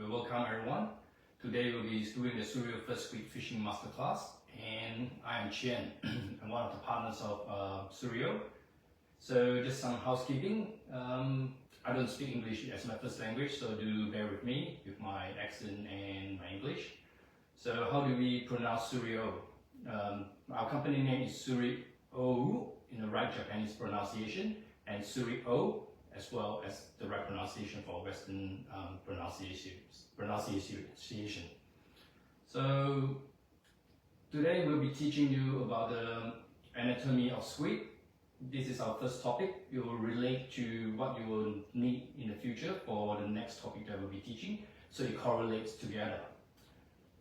Welcome everyone. Today we'll be doing the Tsuriou first squid fishing masterclass, and I am Chen. I'm one of the partners of Tsuriou. So just some housekeeping. I don't speak English as my first language, so do bear with me with my accent and my English. So how do we pronounce Tsuriou? Our company name is Tsuriou in the right Japanese pronunciation, and Tsuriou as well as the right pronunciation for Western pronunciation. So today we'll be teaching you about the anatomy of squid. This is our first topic. It will relate to what you will need in the future for the next topic that we'll be teaching, so it correlates together.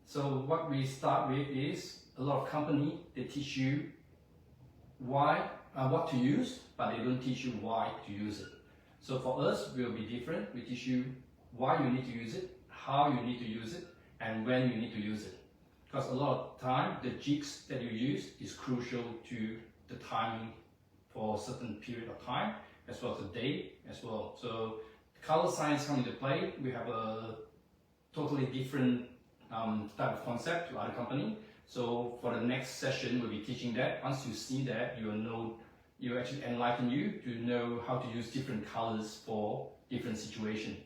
So what we start with is a lot of companies, they teach you what to use, but they don't teach you why to use it. So for us, we'll be different. We teach you why you need to use it, how you need to use it, and when you need to use it. Because a lot of time, the jigs that you use is crucial to the timing for a certain period of time, as well as the day as well. So color science comes into play. We have a totally different type of concept to other company. So for the next session, we'll be teaching that. Once you see that, you will know, you actually enlighten you to know how to use different colors for different situations.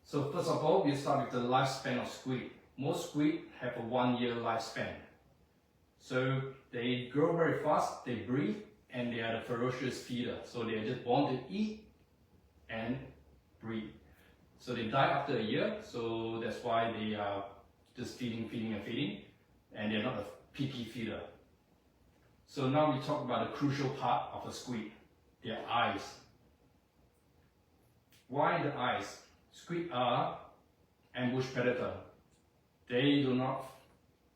So first of all, we start with the lifespan of squid. Most squid have a 1-year lifespan. So they grow very fast, they breathe, and they are the ferocious feeder. So they are just born to eat and breathe. So they die after a year, so that's why they are just feeding, and they're not a PP feeder. So now we talk about the crucial part of a squid, their eyes. Why the eyes? Squid are ambush predator. They do not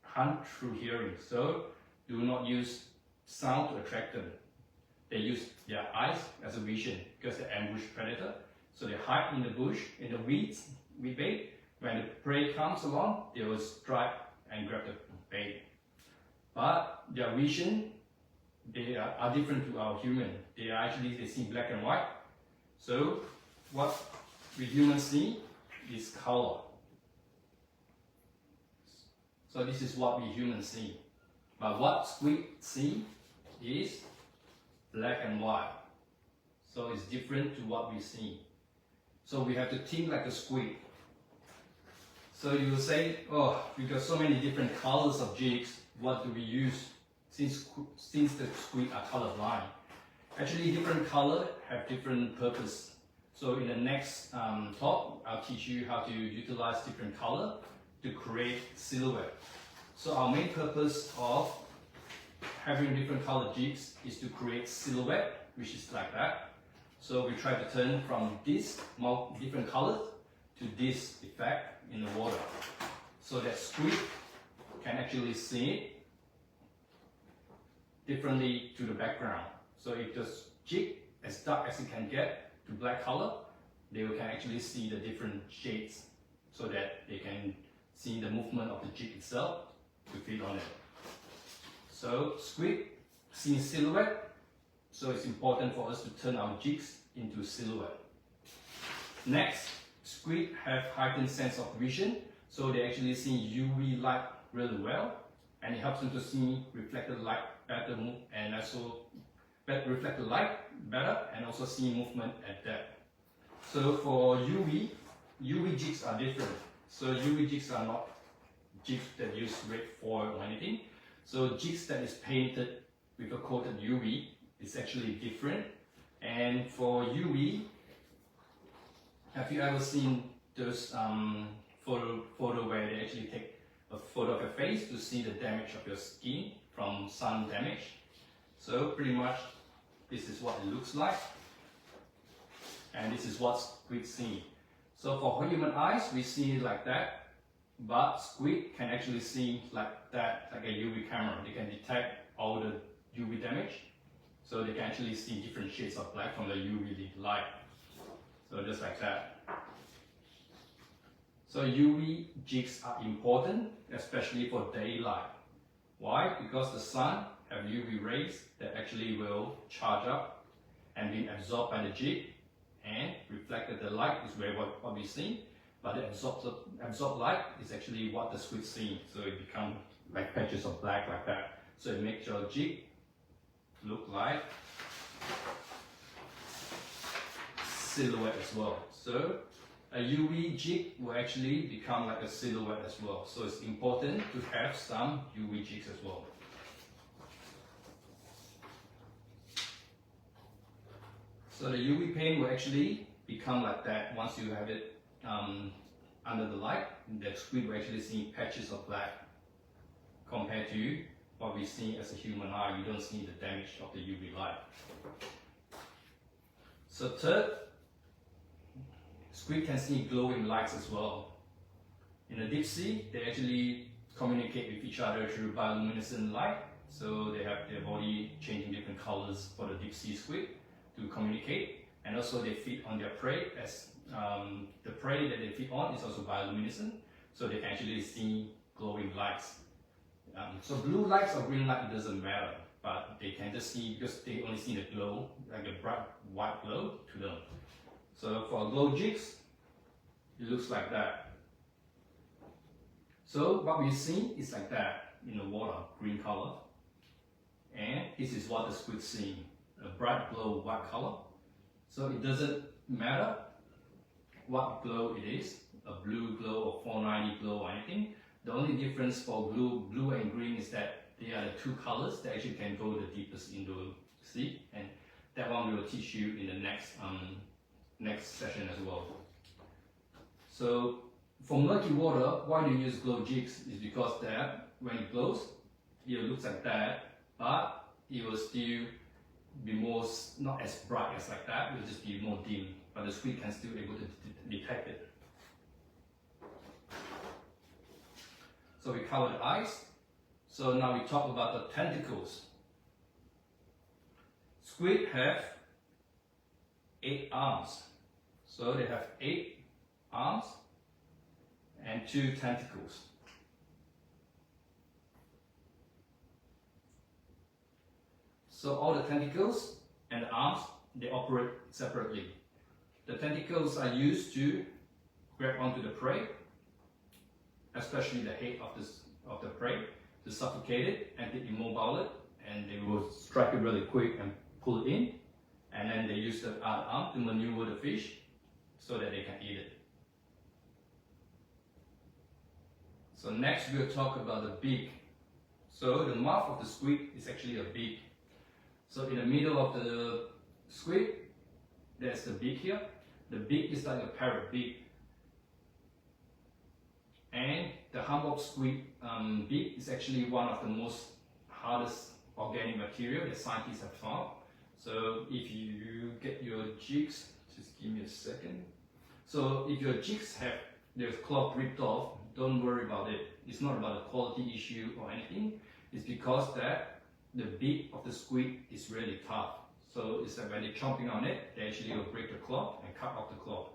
hunt through hearing, so do not use sound to attract them. They use their eyes as a vision because they're ambush predator. So they hide in the bush, in the weeds, with bait. When the prey comes along, they will strike and grab the bait. But their vision, they are different to our human. They see black and white. So what we humans see is color. So this is what we humans see. But what squid see is black and white. So it's different to what we see. So we have to think like a squid. So you will say, oh, we got so many different colors of jigs, what do we use since the squid are colorblind? Actually, different color have different purpose. So in the next talk, I'll teach you how to utilize different color to create silhouette. So our main purpose of having different color jigs is to create silhouette, which is like that. So we try to turn from this different colors to this effect in the water, so that squid can actually see it differently to the background. So if the jig as dark as it can get to black color, they can actually see the different shades, so that they can see the movement of the jig itself to feed on it. So squid see silhouette, so it's important for us to turn our jigs into silhouette. Next, squid have heightened sense of vision, so they actually see UV light really well, and it helps them to see reflected light better, and also reflect the light better, and also see movement at depth. So for UV jigs are different. So UV jigs are not jigs that use red foil or anything. So jigs that is painted with a coated UV is actually different. And for UV, have you ever seen those photo where they actually take a photo of your face to see the damage of your skin from sun damage? So pretty much this is what it looks like, and this is what squid see. So for human eyes, we see it like that, but squid can actually see like that, like a UV camera. They can detect all the UV damage, so they can actually see different shades of black from the UV light. So just like that. So UV jigs are important, especially for daylight. Why? Because the sun have UV rays that actually will charge up and be absorbed by the jig and reflected the light is what we see. but the absorb light is actually what the squid seeing. So it becomes like patches of black like that. So it makes your jig look like silhouette as well. So a UV jig will actually become like a silhouette as well. So it's important to have some UV jigs as well. So the UV paint will actually become like that once you have it under the light. The squid will actually see patches of black compared to what we see as a human eye. You don't see the damage of the UV light. So third, squid can see glowing lights as well. In the deep sea, they actually communicate with each other through bioluminescent light. So they have their body changing different colors for the deep sea squid to communicate. And also they feed on their prey, as the prey that they feed on is also bioluminescent. So they can actually see glowing lights. So blue lights or green light, it doesn't matter. But they can just see, because they only see the glow, like a bright white glow to them. So for glow jigs, it looks like that. So what we see is like that in the water, green color. And this is what the squid seeing, a bright glow white color. So it doesn't matter what glow it is, a blue glow or 490 glow or anything. The only difference for blue and green is that they are the two colors that actually can go the deepest into the sea, and that one we will teach you in the next session as well. So for murky water, why do you use glow jigs? Is because that when it glows, it looks like that, but it will still be more, not as bright as like that, it will just be more dim, but the squid can still able to detect it. So we cover the eyes. So now we talk about the tentacles. Squid have 8 arms. So they have 8 arms and 2 tentacles. So all the tentacles and the arms, they operate separately. The tentacles are used to grab onto the prey, especially the head of the prey, to suffocate it and to immobile it, and they will strike it really quick and pull it in, and then they use the other arm to maneuver the fish so that they can eat it. So next we'll talk about the beak. So the mouth of the squid is actually a beak. So in the middle of the squid, there's the beak here. The beak is like a parrot beak. And the Humboldt squid beak is actually one of the most hardest organic material that scientists have found. So if you get your jigs, just give me a second. So if your jigs have their cloth ripped off, don't worry about it. It's not about a quality issue or anything. It's because that the beak of the squid is really tough. So it's like when they're chomping on it, they actually will break the cloth and cut off the cloth.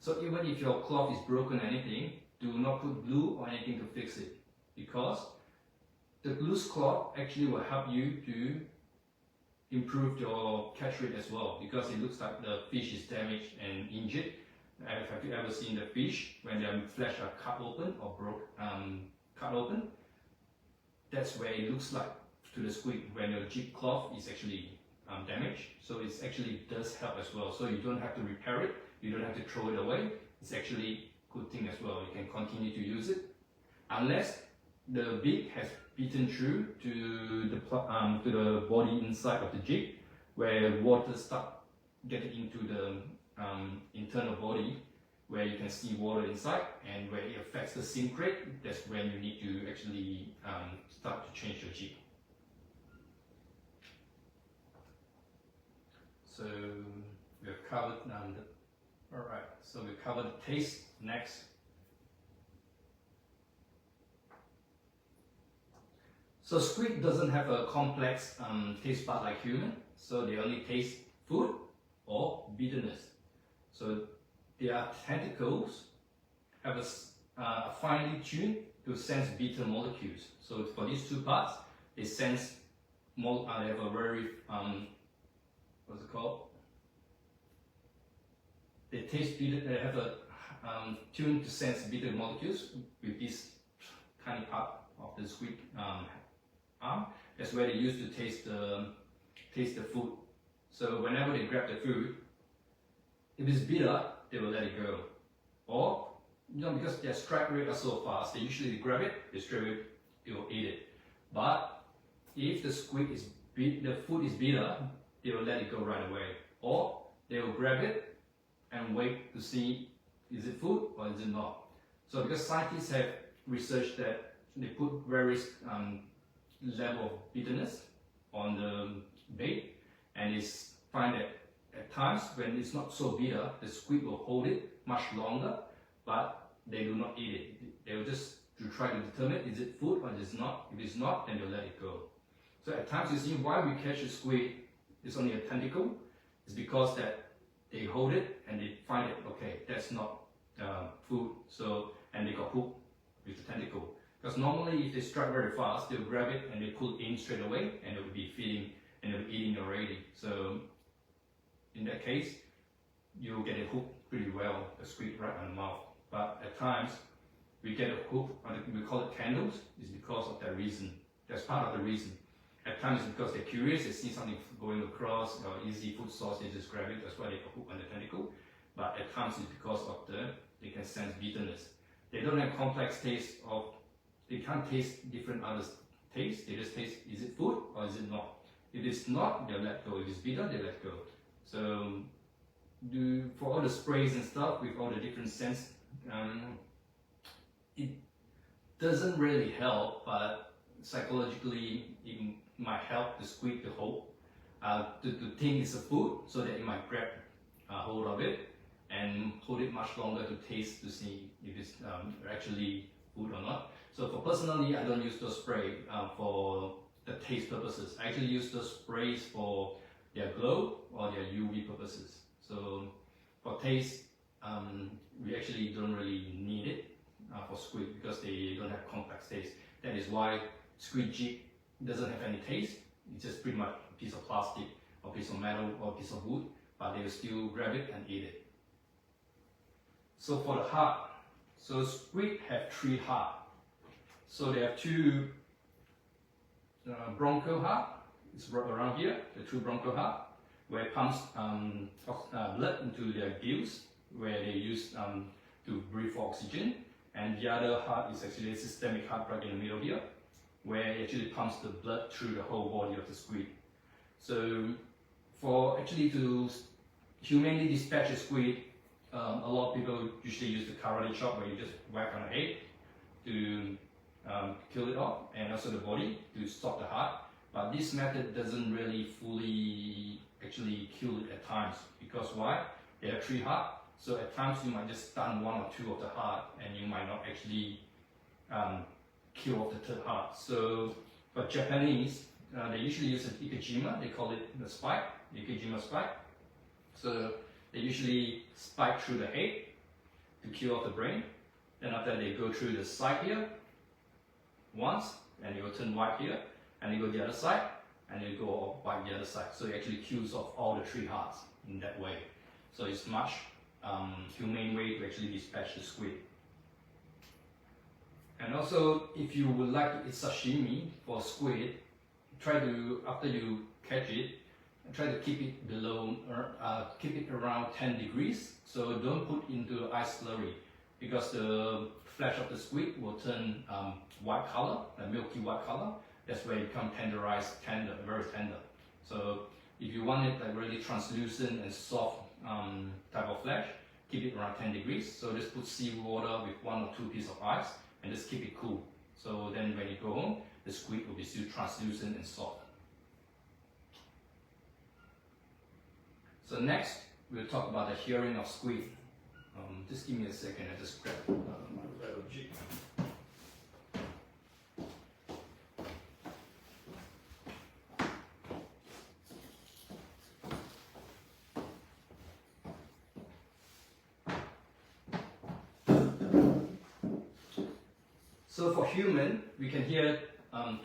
So even if your cloth is broken or anything, do not put glue or anything to fix it, because the loose cloth actually will help you to improve your catch rate as well, because it looks like the fish is damaged and injured. Have you ever seen the fish when their flesh are cut open or cut open? That's where it looks like to the squid when your jig cloth is actually damaged. So it actually does help as well. So you don't have to repair it, you don't have to throw it away. It's actually good thing as well. You can continue to use it unless the beak has bitten through to the body inside of the jig, where water start getting into the internal body, where you can see water inside, and where it affects the sink rate. That's when you need to actually start to change your jig. So we have covered alright, so we covered the taste next. So squid doesn't have a complex taste bud like human, so they only taste food or bitterness. So their tentacles have a finely tuned to sense bitter molecules. So for these two parts, they sense they have a very what's it called? They taste bitter. They have a tuned to sense bitter molecules with this tiny part of the squid arm. That's where they use to taste the food. So whenever they grab the food, if it's bitter, they will let it go. Or because their strike rate are so fast, they usually grab it, they will eat it. But if the food is bitter, they will let it go right away. Or they will grab it and wait to see is it food or is it not. So because scientists have researched that they put various level of bitterness on the bait, and it's find that at times when it's not so bitter, the squid will hold it much longer, but they do not eat it. They will just try to determine is it food or is it not. If it's not, then they'll let it go. So at times you see why we catch a squid, it's only a tentacle. It's because that they hold it and they find it, okay, that's not food. So, and they got hooked with the tentacle. Because normally if they strike very fast, they'll grab it and they pull in straight away and they'll be feeding and they'll be eating already. So in that case, you'll get a hook pretty well, a squid right on the mouth. But at times, we get a hook, we call it tangles, is because of that reason. That's part of the reason. At times it's because they're curious, they see something going across, or easy food source, they just grab it, that's why they got hook on the tentacle. But at times it's because of they can sense bitterness. They don't have complex taste of, they can't taste different other tastes, they just taste, is it food or is it not? If it's not, they'll let go. If it's bitter, they let go. So, for all the sprays and stuff, with all the different scents, it doesn't really help, but psychologically it might help the squid to hold, to think it's a food, so that it might grab hold of it and hold it much longer to taste to see if it's actually food or not. So for personally, I don't use those spray for the taste purposes. I actually use those sprays for their glow or their UV purposes. So for taste, we actually don't really need it for squid because they don't have complex taste. That is why squid jig doesn't have any taste. It's just pretty much a piece of plastic or piece of metal or piece of wood, but they will still grab it and eat it. So for the heart, so squid have 3 hearts. So they have 2 bronchial heart, it's around here, the 2 bronchial heart, where it pumps blood into their gills, where they use to breathe for oxygen. And the other heart is actually a systemic heart right in the middle here, where it actually pumps the blood through the whole body of the squid. So for actually to humanely dispatch a squid, a lot of people usually use the karate chop, where you just whack on the head to kill it off, and also the body to stop the heart. But this method doesn't really fully actually kill it at times, because why? They have 3 hearts, so at times you might just stun 1 or 2 of the heart, and you might not actually kill off the 3rd heart. So for Japanese, they usually use an ikejima, they call it the spike, the ikejima spike. So they usually spike through the head to kill off the brain. Then after they go through the side here once, and they will turn white here, and they go the other side, and they go white the other side. So it actually kills off all the 3 hearts in that way. So it's much humane way to actually dispatch the squid. And also, if you would like to eat sashimi for squid, try to, after you catch it, try to keep it below, keep it around 10 degrees. So don't put into ice slurry, because the flesh of the squid will turn white color, a milky white color. That's where it becomes tenderized, tender, very tender. So if you want it like really translucent and soft type of flesh, keep it around 10 degrees. So just put seawater with 1 or 2 pieces of ice and just keep it cool. So then when you go home, the squid will be still translucent and soft. So next, we'll talk about the hearing of squid. Just give me a second, I just grab my little jig. So for human, we can hear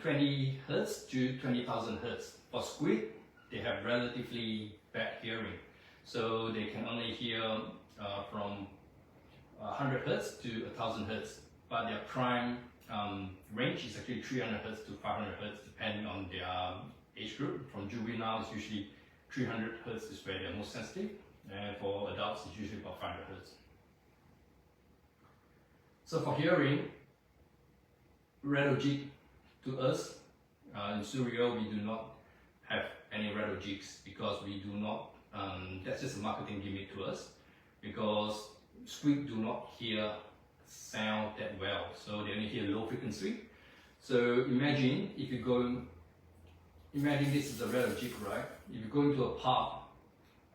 20 Hertz to 20,000 Hertz. For squid, they have relatively bad hearing. So they can only hear from 100 Hertz to 1000 Hertz, but their prime range is actually 300 Hertz to 500 Hertz depending on their age group. From juvenile, it's usually 300 Hertz is where they're most sensitive, and for adults, it's usually about 500 Hertz. So for hearing, rattle jig to us, in Tsuriou, we do not have any rattle jigs because we do not, that's just a marketing gimmick to us, because squid do not hear sound that well, so they only hear low frequency. So imagine if you go, imagine this is a rattle jig, right? If you go into a pub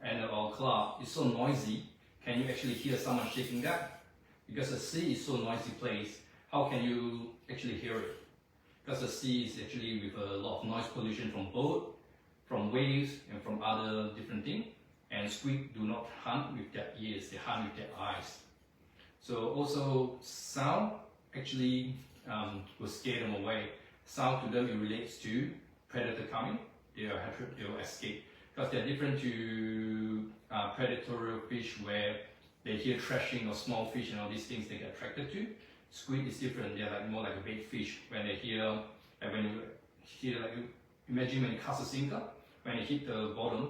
and or club, it's so noisy, can you actually hear someone shaking that? Because the sea is so noisy place, how can you actually hear it? Because the sea is actually with a lot of noise pollution from boat, from waves, and from other different things. And squid do not hunt with their ears, they hunt with their eyes. So also sound actually will scare them away. Sound to them, it relates to predator coming, they will escape. Because they're different to predatory fish where they hear thrashing or small fish and all these things they get attracted to. Squid is different, they're like more like a bait fish. When they hear, like when you hear, like imagine when you cast a sinker, when they hit the bottom,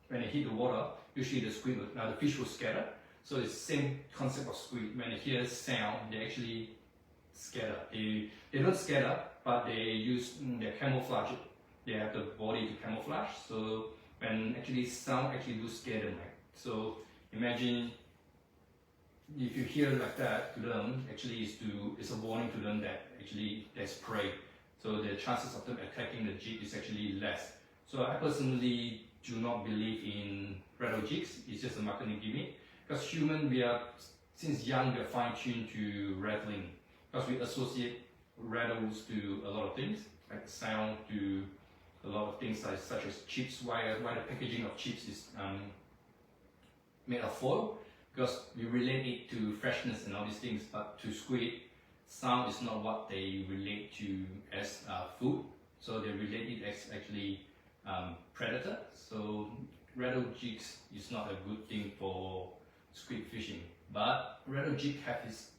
when they hit the water, usually the squid, the fish will scatter. So it's the same concept of squid. When they hear sound, they actually scatter. They don't scatter, but they use their camouflage. They have the body to camouflage. So when actually sound actually do scare them. Right? So imagine if you hear like that to them, actually it's a warning to them that actually there's prey. So the chances of them attacking the jig is actually less. So I personally do not believe in rattle jigs. It's just a marketing gimmick. Because human, since young, we are fine-tuned to rattling. Because we associate rattles to a lot of things, like sound to a lot of things such as chips. Why the packaging of chips is made of foil? Because we relate it to freshness and all these things, but to squid, sound is not what they relate to as food. So they relate it as actually predator. So rattle jigs is not a good thing for squid fishing. But rattle jig has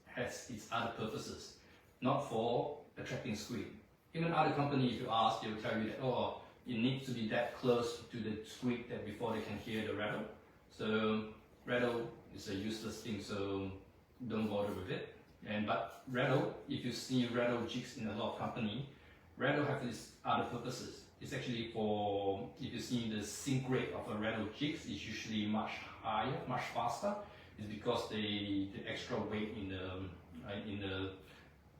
its other purposes, not for attracting squid. Even other companies, if you ask, they will tell you that, oh, it needs to be that close to the squid that before they can hear the rattle. So rattle is a useless thing, so don't bother with it. But rattle, if you see rattle jigs in a lot of company, rattle have these other purposes. It's actually for, if you see the sink rate of a rattle jigs is usually much higher, much faster. It's because the extra weight in the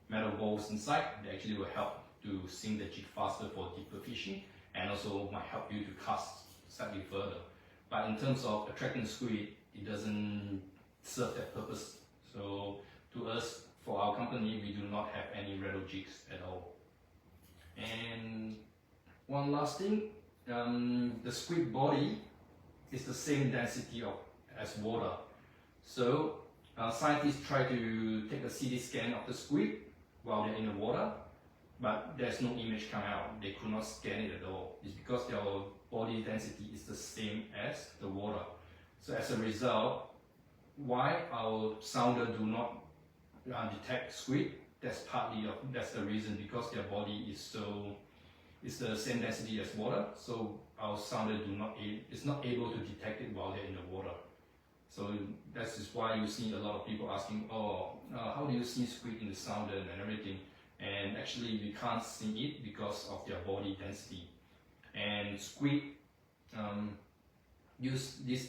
metal balls inside, they actually will help to sink the jig faster for deeper fishing, and also might help you to cast slightly further. But in terms of attracting squid, it doesn't serve that purpose. So to us, for our company, we do not have any rattle jigs at all. And one last thing, the squid body is the same density as water. So scientists try to take a CT scan of the squid while they're in the water, but there's no image come out. They could not scan it at all. It's because their body density is the same as the water. So as a result, why our sounder do not detect squid? That's the reason, because their body is the same density as water. So our sounder is not able to detect it while they're in the water. So that's just why you see a lot of people asking, oh, how do you see squid in the sounder and everything? And actually we can't see it because of their body density. And squid use this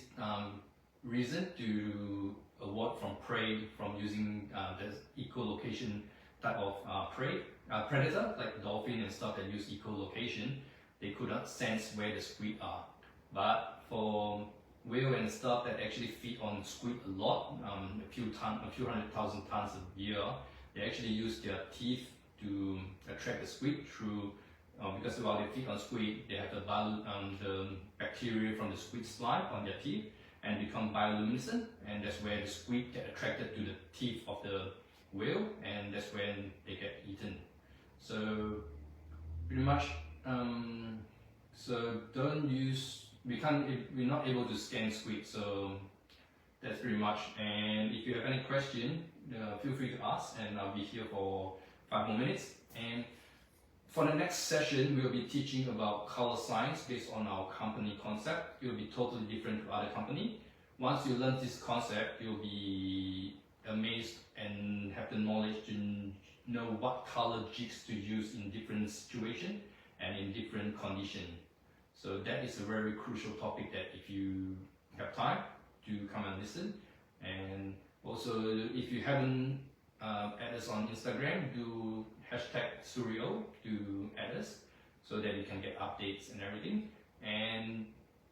reason to avoid from prey, from using the echolocation type of predator, like dolphin and stuff that use echolocation. They could not sense where the squid are. But for whale and stuff that actually feed on squid a lot, a few 100,000 tons a year, they actually use their teeth to attract the squid through, because while they feed on squid, they have the bacteria from the squid slime on their teeth and become bioluminescent, and that's where the squid get attracted to the teeth of the whale, and that's when they get eaten. So pretty much, so don't use, we're not able to scan squid, so that's that's pretty much. And if you have any question, feel free to ask, and I'll be here for 5 more minutes. And for the next session, we'll be teaching about color science based on our company concept. It will be totally different to other company. Once you learn this concept, you'll be amazed and have the knowledge to know what color jigs to use in different situations and in different conditions. So that is a very crucial topic that if you have time to come and listen. And also, if you haven't add us on Instagram, do hashtag Tsuriou to add us so that you can get updates and everything. And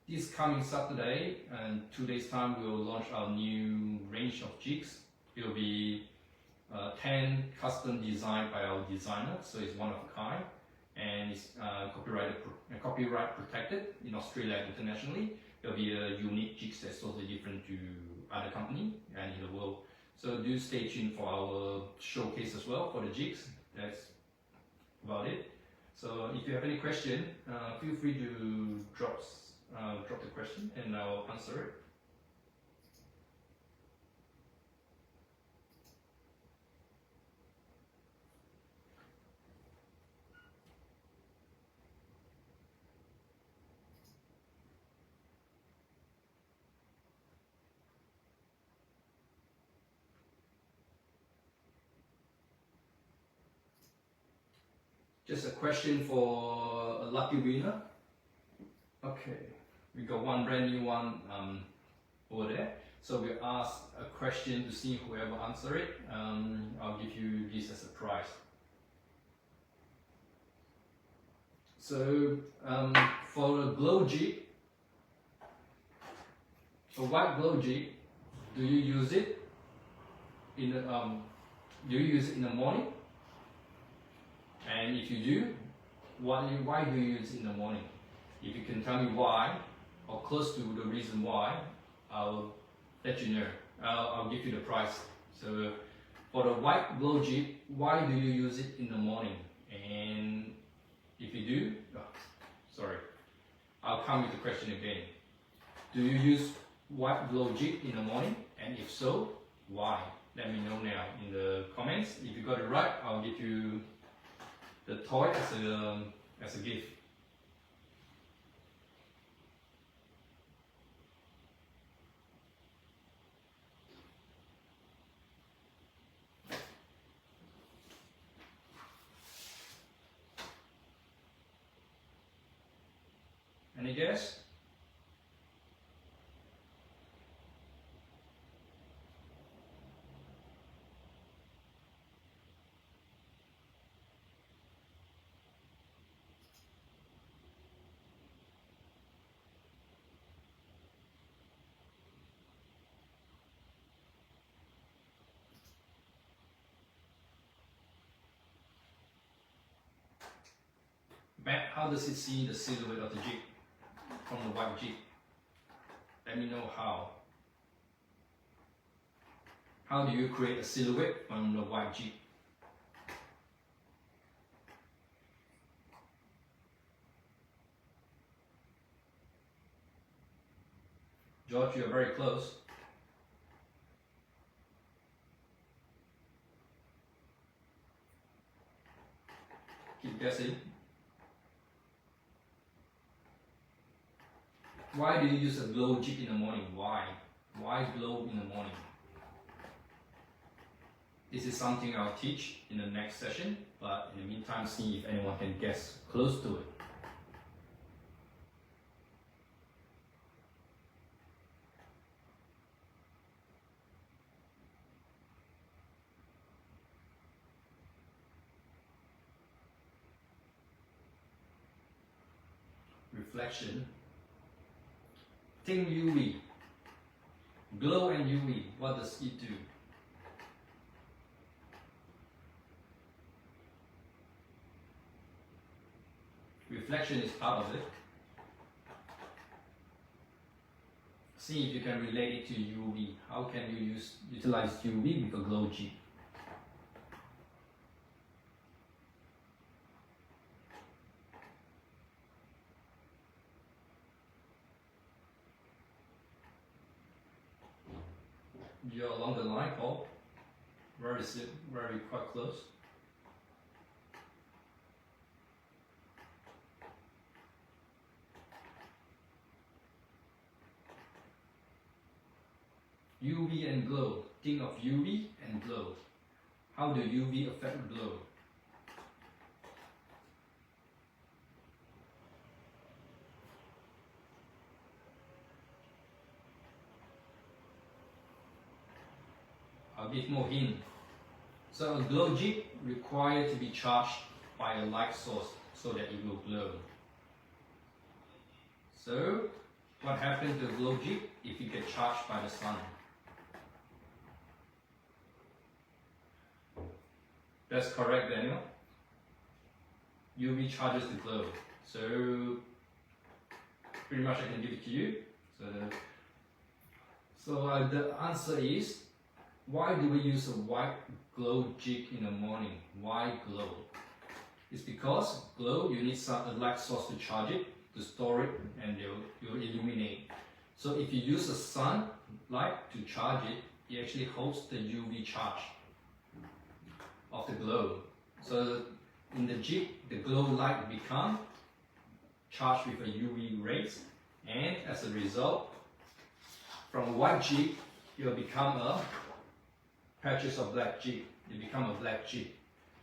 this coming Saturday, in 2 days time, we will launch our new range of jigs. It will be 10 custom designed by our designer, so it's one of a kind, and it's copyright protected in Australia and internationally. It'll be a unique jigs that's totally different to other company and in the world. So do stay tuned for our showcase as well for the jigs. That's about it. So if you have any question, feel free to drop the question and I'll answer it. Just a question for a lucky winner. Okay, we got one brand new one over there. So we ask a question to see whoever answer it. I'll give you this as a prize. So for a glow jig, a white glow jig, do you use it in the morning? And if you do, why do you use it in the morning? If you can tell me why, or close to the reason why, I'll let you know. I'll give you the prize. So for the white glow jig, why do you use it in the morning? And if you do, I'll come with the question again. Do you use white glow jig in the morning? And if so, why? Let me know now in the comments. If you got it right, I'll give you the toy as a gift. Any guess? Matt, how does it see the silhouette of the jig from the white jig? Let me know how. How do you create a silhouette from the white jig? George, you're very close. Keep guessing. Why do you use a glow jig in the morning? Why? Why glow in the morning? This is something I'll teach in the next session, but in the meantime, see if anyone can guess close to it. Reflection. Think UV. Glow and UV. What does it do? Reflection is part of it. See if you can relate it to UV. How can you utilize UV with a glow jig? You're along the line, Paul. Where is it? Very quite close. UV and glow. Think of UV and glow. How do UV affect glow? I'll give more hint. So a glow jig requires to be charged by a light source so that it will glow. So what happens to a glow jig if it gets charged by the sun? That's correct, Daniel. UV charges the glow. So pretty much I can give it to you. So the answer is, why do we use a white glow jig in the morning? Why glow? It's because glow, you need a light source to charge it, to store it, and you'll illuminate. So if you use the sunlight to charge it, it actually holds the UV charge of the glow. So in the jig, the glow light become charged with a UV rays, and as a result, from a white jig, it will become a patches of black jig. It become a black jig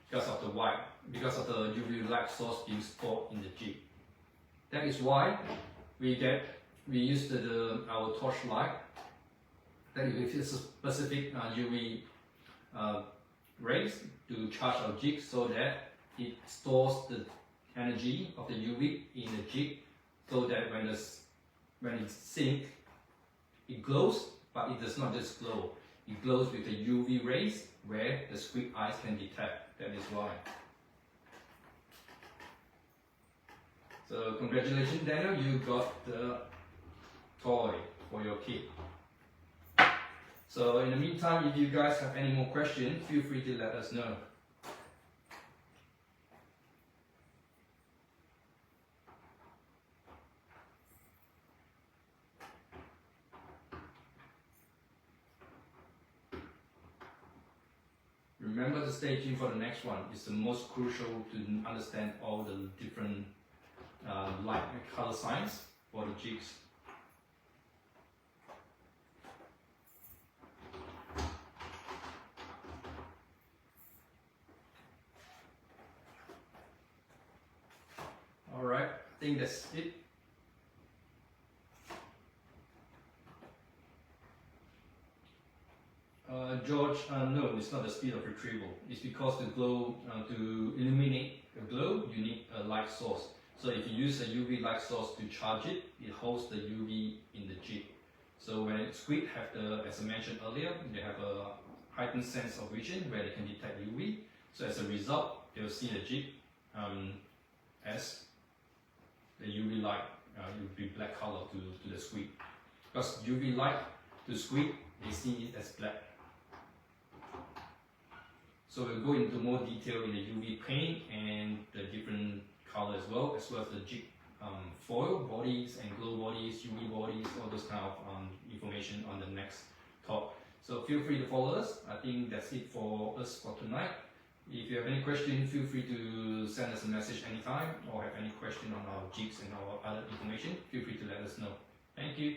because of the white, because of the UV light source being stored in the jig. That is why we use our torch light that with a specific UV rays to charge our jig, so that it stores the energy of the UV in the jig, so that when it sinks, it glows, but it does not just glow. It glows with the UV rays where the squid eyes can detect. That is why. So congratulations, Daniel, you got the toy for your kid. So in the meantime, if you guys have any more questions, feel free to let us know. Remember to stay tuned for the next one. It's the most crucial to understand all the different light and color signs for the jigs. Alright, I think that's it. George, no, it's not the speed of retrieval. It's because the glow, to illuminate the glow, you need a light source. So if you use a UV light source to charge it, it holds the UV in the jig. So when squid have as I mentioned earlier, they have a heightened sense of vision where they can detect UV. So as a result, they'll see the jig as the UV light will be black color to the squid. Because UV light to squid, they see it as black. So we'll go into more detail in the UV paint and the different color as well as the jig foil bodies and glow bodies, UV bodies, all those kind of information on the next talk. So feel free to follow us. I think that's it for us for tonight. If you have any question, feel free to send us a message anytime, or have any question on our jigs and our other information, feel free to let us know. Thank you.